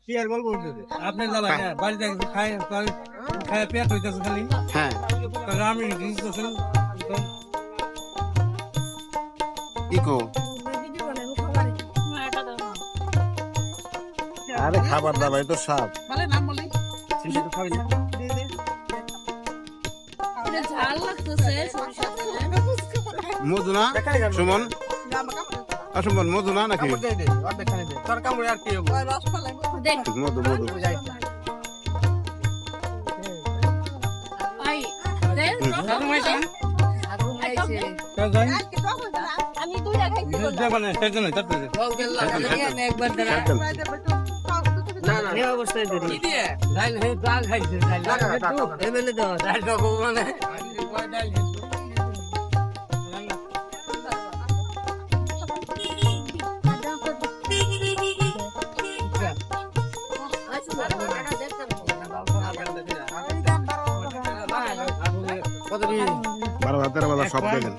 কি আর বলবো আপনি জ্বালায় না বাড়িতে খায় খায় পেট হইতেছে খালি হ্যাঁ আমি দিতেছেন ইকো আরে খাবার দাবার তো সাপ মধু না সুমন সুমন মধু না নাকি মধু মধু বারো হাতের বেলা সব দেখেন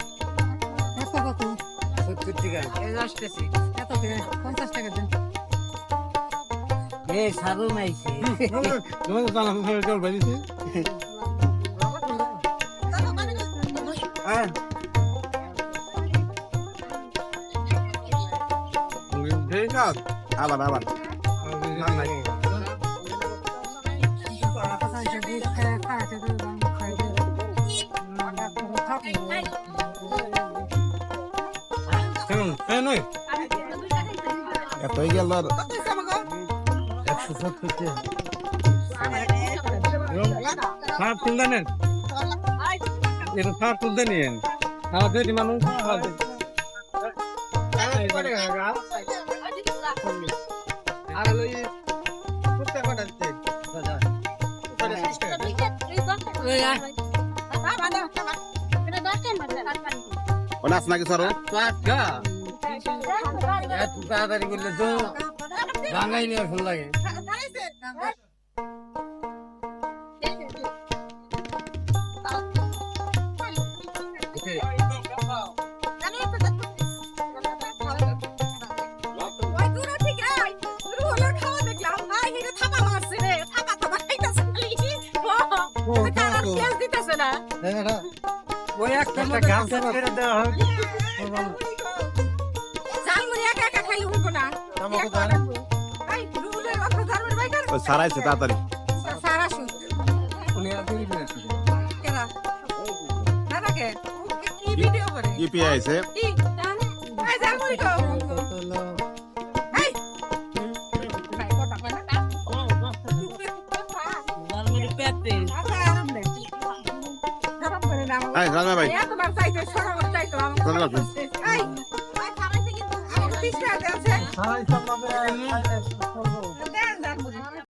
সাধু মাইছে আবার আবার এতই গেল আর 170 সাপ তুলতে নেন এটা সাপ তুলতে নিয়েন আমাদের মানুষ নাচ নাকি সরো তাড়াতাড়ি করলে তো ভাঙাই নিয়ে ফোন লাগে ওই একটা গাছ ছেড়ে দেওয়া হবে সারাইছে তাড়াতাড়ি ইপি আইছে ভাই